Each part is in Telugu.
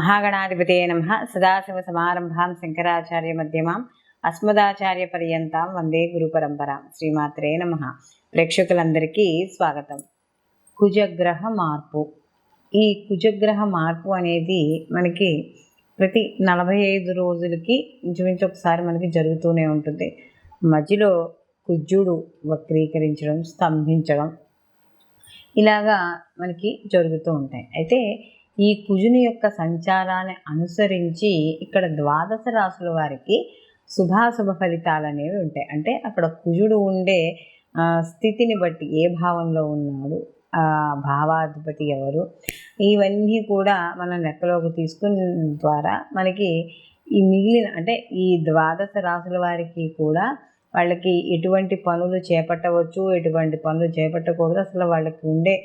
महागणाधिपतये नमः। सदाशिवसमारम्भां शंकराचार्यमध्यमाम् अस्मदाचार्यपर्यन्तां వందే గురుపరంపరాం. శ్రీమాత్రే నమః. ప్రేక్షకులందరికీ స్వాగతం. కుజగ్రహ మార్పు. ఈ కుజగ్రహ మార్పు అనేది మనకి ప్రతి 45 రోజులకి ఇంచుమించు ఒకసారి మనకి జరుగుతూనే ఉంటుంది. మధ్యలో కుజుడు వక్రీకరించడం, స్తంభించడం ఇలాగా మనకి జరుగుతూ ఉంటాయి. అయితే ఈ కుజుని యొక్క సంచారాన్ని అనుసరించి ఇక్కడ ద్వాదశ రాశుల వారికి శుభాశుభ ఫలితాలు అనేవి ఉంటాయి. అంటే అక్కడ కుజుడు ఉండే స్థితిని బట్టి ఏ భావంలో ఉన్నాడు, ఆ భావాధిపతి ఎవరు, ఇవన్నీ కూడా మనం లెక్కలోకి తీసుకున్న ద్వారా మనకి ఈ మిగిలిన అంటే ఈ ద్వాదశ రాశుల వారికి కూడా వాళ్ళకి ఎటువంటి పనులు చేపట్టవచ్చు, ఎటువంటి పనులు చేపట్టకూడదు, అసలు వాళ్ళకి ఉండే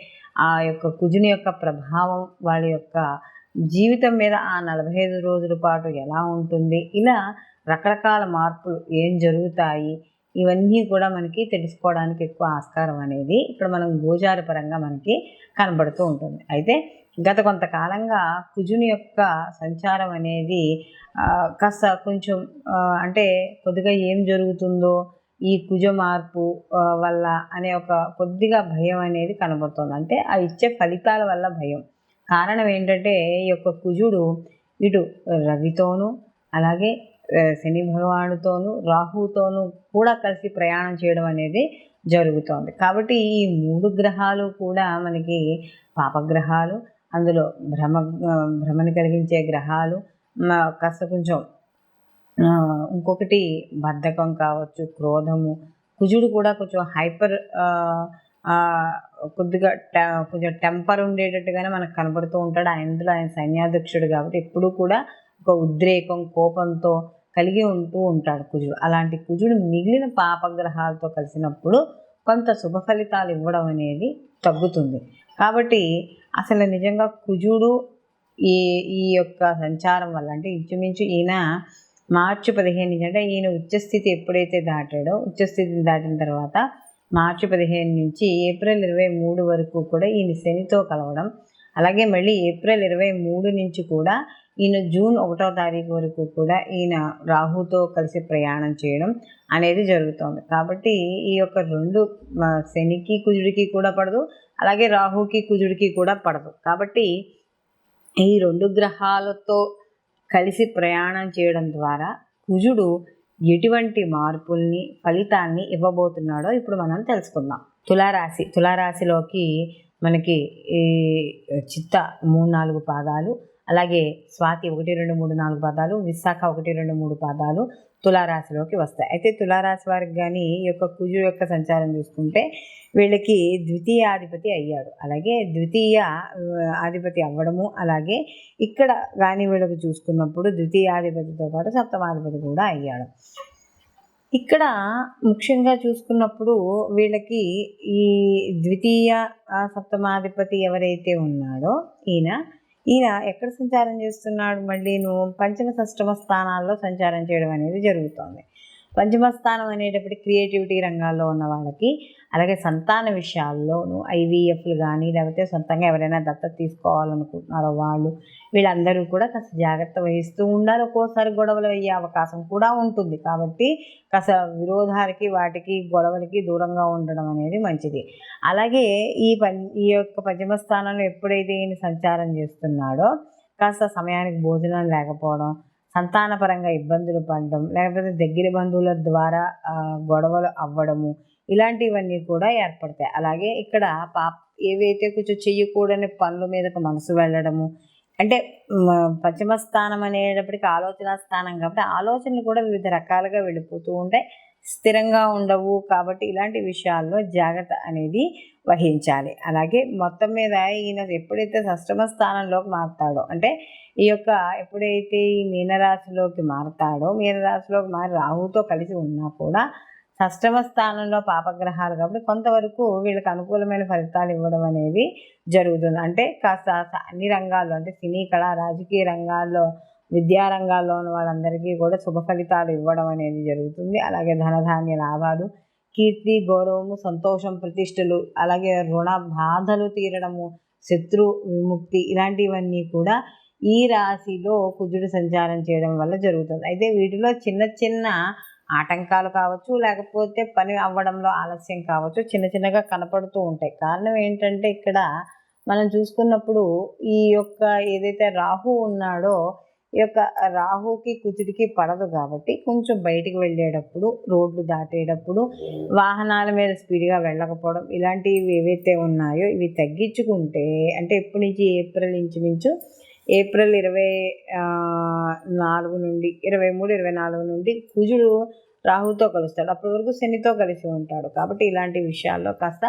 ఆ యొక్క కుజుని యొక్క ప్రభావం వాళ్ళ యొక్క జీవితం మీద ఆ 45 రోజుల పాటు ఎలా ఉంటుంది, ఇలా రకరకాల మార్పులు ఏం జరుగుతాయి, ఇవన్నీ కూడా మనకి తెలుసుకోవడానికి ఎక్కువ ఆస్కారం అనేది ఇక్కడ మనం గోచార పరంగా మనకి కనబడుతూ ఉంటుంది. అయితే గత కొంతకాలంగా కుజుని యొక్క సంచారం అనేది కాస్త కొంచెం అంటే కొద్దిగా ఏం జరుగుతుందో ఈ కుజ మార్పు వల్ల అనే ఒక కొద్దిగా భయం అనేది కనబడుతుంది. అంటే ఆ ఇచ్చే ఫలితాల వల్ల భయం. కారణం ఏంటంటే ఈ యొక్క కుజుడు ఇటు రవితోనూ అలాగే శని భగవానుతోనూ రాహుతోనూ కూడా కలిసి ప్రయాణం చేయడం అనేది జరుగుతోంది. కాబట్టి ఈ 3 గ్రహాలు కూడా మనకి పాపగ్రహాలు, అందులో భ్రమని కలిగించే గ్రహాలు, కాస్త కొంచెం ఇంకొకటి బద్ధకం కావచ్చు, క్రోధము. కుజుడు కూడా కొంచెం హైపర్ కొద్దిగా కొంచెం టెంపర్ ఉండేటట్టుగానే మనకు కనబడుతూ ఉంటాడు. ఆయన సైన్యాధ్యక్షుడు కాబట్టి ఎప్పుడూ కూడా ఒక ఉద్రేకం, కోపంతో కలిగి ఉంటూ ఉంటాడు కుజుడు. అలాంటి కుజుడు మిగిలిన పాపగ్రహాలతో కలిసినప్పుడు కొంత శుభ ఫలితాలు ఇవ్వడం అనేది తగ్గుతుంది. కాబట్టి అసలు నిజంగా కుజుడు ఈ యొక్క సంచారం వల్ల అంటే ఇంచుమించు ఈయన మార్చి 15 నుంచి అంటే ఈయన ఉచ్చస్థితి ఎప్పుడైతే దాటాడో, ఉచ్చస్థితిని దాటిన తర్వాత మార్చి 15 నుంచి ఏప్రిల్ 23 వరకు కూడా ఈయన శనితో కలవడం, అలాగే మళ్ళీ ఏప్రిల్ 23 నుంచి కూడా ఈయన జూన్ 1వ తారీఖు వరకు కూడా ఈయన రాహుతో కలిసి ప్రయాణం చేయడం అనేది జరుగుతుంది. కాబట్టి ఈ యొక్క 2 శనికి కుజుడికి కూడా పడదు, అలాగే రాహుకి కుజుడికి కూడా పడదు. కాబట్టి ఈ 2 గ్రహాలతో కలిసి ప్రయాణం చేయడం ద్వారా కుజుడు ఎటువంటి మార్పుల్ని, ఫలితాన్ని ఇవ్వబోతున్నాడో ఇప్పుడు మనం తెలుసుకుందాం. తులారాశిలోకి మనకి ఈ చిత్త 3-4 పాదాలు, అలాగే స్వాతి 1, 2, 3, 4 పాదాలు, విశాఖ 1, 2, 3 పాదాలు తులారాశిలోకి వస్తాయి. అయితే తులారాశి వారికి కానీ ఈ యొక్క కుజుడు యొక్క సంచారం చూసుకుంటే వీళ్ళకి ద్వితీయాధిపతి అయ్యాడు. అలాగే ద్వితీయ అధిపతి అవ్వడము, అలాగే ఇక్కడ కానీ వీళ్ళకి చూసుకున్నప్పుడు ద్వితీయాధిపతితో పాటు సప్తమాధిపతి కూడా అయ్యాడు. ఇక్కడ ముఖ్యంగా చూసుకున్నప్పుడు వీళ్ళకి ఈ ద్వితీయ సప్తమాధిపతి ఎవరైతే ఉన్నాడో ఈయన ఎక్కడ సంచారం చేస్తున్నాడు, మళ్ళీను పంచమ షష్టమ స్థానాల్లో సంచారం చేయడం అనేది జరుగుతుంది. పంచమ స్థానం అనేటప్పటికి క్రియేటివిటీ రంగాల్లో ఉన్న వాళ్ళకి, అలాగే సంతాన విషయాల్లోనూ ఐవీఎఫ్లు కానీ లేకపోతే సొంతంగా ఎవరైనా దత్తత తీసుకోవాలనుకుంటున్నారో వీళ్ళందరూ కూడా కాస్త జాగ్రత్త వహిస్తూ ఉండాలి. ఒక్కోసారి గొడవలు అయ్యే అవకాశం కూడా ఉంటుంది. కాబట్టి కాస్త విరోధాలకి వాటికి గొడవలకి దూరంగా ఉండడం అనేది మంచిది. అలాగే ఈ యొక్క పంచమ స్థానంలో ఎప్పుడైతే ఈయన సంచారం చేస్తున్నాడో కాస్త సమయానికి భోజనం లేకపోవడం, సంతానపరంగా ఇబ్బందులు పడడం, లేకపోతే దగ్గర బంధువుల ద్వారా గొడవలు అవ్వడము, ఇలాంటివన్నీ కూడా ఏర్పడతాయి. అలాగే ఇక్కడ ఏవైతే కొంచెం చెయ్యకూడని పనుల మీదకు మనసు వెళ్ళడము, అంటే పంచమ స్థానం అనేటప్పటికీ ఆలోచన స్థానం కాబట్టి ఆలోచనలు కూడా వివిధ రకాలుగా వెళ్ళిపోతూ ఉంటాయి, స్థిరంగా ఉండవు. కాబట్టి ఇలాంటి విషయాల్లో జాగ్రత్త అనేది వహించాలి. అలాగే మొత్తం మీద ఈయన ఎప్పుడైతే షష్టమ స్థానంలోకి మారుతాడో, అంటే ఈ యొక్క ఎప్పుడైతే ఈ మీనరాశిలోకి మారుతాడో, మీనరాశిలోకి మారి రాహుతో కలిసి ఉన్నా కూడా షష్టమ స్థానంలో పాపగ్రహాలు కాబట్టి కొంతవరకు వీళ్ళకి అనుకూలమైన ఫలితాలు ఇవ్వడం అనేది జరుగుతుంది. అంటే కాస్త అన్ని రంగాల్లో అంటే సినీ, కళా, రాజకీయ రంగాల్లో, విద్యారంగాల్లో ఉన్న వాళ్ళందరికీ కూడా శుభ ఫలితాలు ఇవ్వడం అనేది జరుగుతుంది. అలాగే ధనధాన్య లాభాలు, కీర్తి, గౌరవము, సంతోషం, ప్రతిష్టలు, అలాగే రుణ బాధలు తీరడము, శత్రు విముక్తి, ఇలాంటివన్నీ కూడా ఈ రాశిలో కుజుడు సంచారం చేయడం వల్ల జరుగుతుంది. అయితే వీటిలో చిన్న చిన్న ఆటంకాలు కావచ్చు, లేకపోతే పని అవ్వడంలో ఆలస్యం కావచ్చు, చిన్న చిన్నగా కనపడుతూ ఉంటాయి. కారణం ఏంటంటే ఇక్కడ మనం చూసుకున్నప్పుడు ఈ యొక్క ఏదైతే రాహు ఉన్నాడో ఈ యొక్క రాహుకి కుజుడికి పడదు కాబట్టి కొంచెం బయటికి వెళ్ళేటప్పుడు, రోడ్లు దాటేటప్పుడు, వాహనాల మీద స్పీడ్గా వెళ్ళకపోవడం, ఇలాంటివి ఏవైతే ఉన్నాయో ఇవి తగ్గించుకుంటే, అంటే ఇప్పటి నుంచి ఏప్రిల్ ఇంచుమించు ఏప్రిల్ 24 నుండి 23, 24 నుండి కుజుడు రాహుతో కలుస్తాడు. అప్పటి వరకు శనితో కలిసి ఉంటాడు. కాబట్టి ఇలాంటి విషయాల్లో కాస్త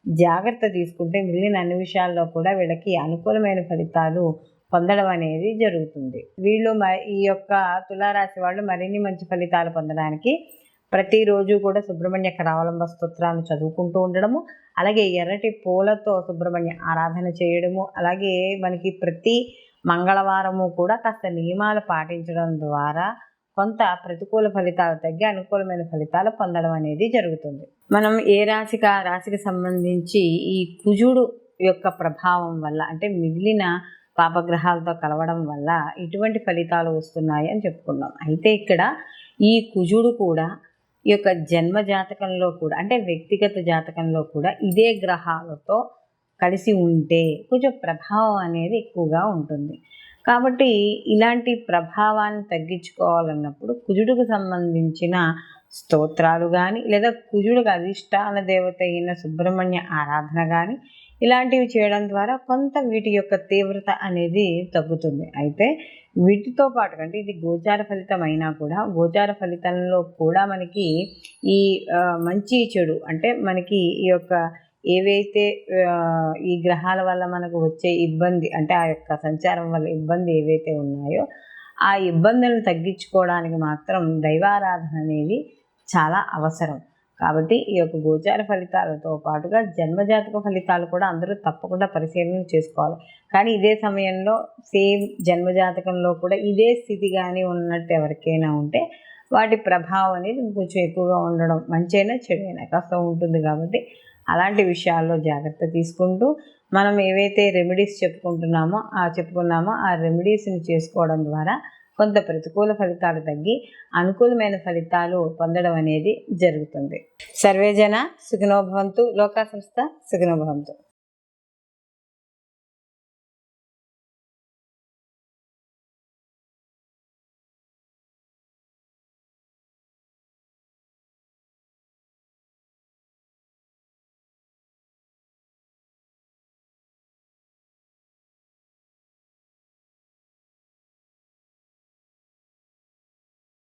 జాగ్రత్త తీసుకుంటే మిగిలిన అన్ని విషయాల్లో కూడా వీళ్ళకి అనుకూలమైన ఫలితాలు పొందడం అనేది జరుగుతుంది. వీళ్ళు ఈ యొక్క తులారాశి వాళ్ళు మరిన్ని మంచి ఫలితాలు పొందడానికి ప్రతిరోజు కూడా సుబ్రహ్మణ్య కరావలంబ స్తోత్రాన్ని చదువుకుంటూ ఉండడము, అలాగే ఎర్రటి పూలతో సుబ్రహ్మణ్య ఆరాధన చేయడము, అలాగే మనకి ప్రతి మంగళవారము కూడా కాస్త నియమాలు పాటించడం ద్వారా కొంత ప్రతికూల ఫలితాలు తగ్గి అనుకూలమైన ఫలితాలు పొందడం అనేది జరుగుతుంది. మనం ఏ రాశికి సంబంధించి ఈ కుజుడు యొక్క ప్రభావం వల్ల, అంటే మిగిలిన పాపగ్రహాలతో కలవడం వల్ల ఇటువంటి ఫలితాలు వస్తున్నాయి అని చెప్పుకున్నాం. అయితే ఇక్కడ ఈ కుజుడు కూడా ఈ యొక్క జన్మ జాతకంలో కూడా, అంటే వ్యక్తిగత జాతకంలో కూడా ఇదే గ్రహాలతో కలిసి ఉంటే కొంచెం ప్రభావం అనేది ఎక్కువగా ఉంటుంది. కాబట్టి ఇలాంటి ప్రభావాన్ని తగ్గించుకోవాలన్నప్పుడు కుజుడికి సంబంధించిన స్తోత్రాలు కానీ, లేదా కుజుడికి అధిష్టాన దేవత అయిన సుబ్రహ్మణ్య ఆరాధన కానీ ఇలాంటివి చేయడం ద్వారా కొంత వీటి యొక్క తీవ్రత అనేది తగ్గుతుంది. అయితే వీటితో పాటు, అంటే ఇది గోచార ఫలితం అయినా కూడా, గోచార ఫలితంలో కూడా మనకి ఈ మంచి చెడు, అంటే మనకి ఈ యొక్క ఏవైతే ఈ గ్రహాల వల్ల మనకు వచ్చే ఇబ్బంది, అంటే ఆ యొక్క సంచారం వల్ల ఇబ్బంది ఏవైతే ఉన్నాయో ఆ ఇబ్బందులను తగ్గించుకోవడానికి మాత్రం దైవారాధన అనేది చాలా అవసరం. కాబట్టి ఈ యొక్క గోచార ఫలితాలతో పాటుగా జన్మజాతక ఫలితాలు కూడా అందరూ తప్పకుండా పరిశీలన చేసుకోవాలి. కానీ ఇదే సమయంలో సేమ్ జన్మజాతకంలో కూడా ఇదే స్థితి కానీ ఉన్నట్టు ఎవరికైనా ఉంటే వాటి ప్రభావం అనేది కొంచెం ఎక్కువగా ఉండడం, మంచైనా చెడైనా కాస్త ఉంటుంది. కాబట్టి అలాంటి విషయాల్లో జాగ్రత్త తీసుకుంటూ మనం ఏవైతే రెమెడీస్ చెప్పుకున్నామో ఆ రెమెడీస్ని చేసుకోవడం ద్వారా కొంత ప్రతికూల ఫలితాలు తగ్గి అనుకూలమైన ఫలితాలు పొందడం అనేది జరుగుతుంది. సర్వేజన సుఖినో భవంతు, లోకా సంస్థ సుఖినో భవంతు.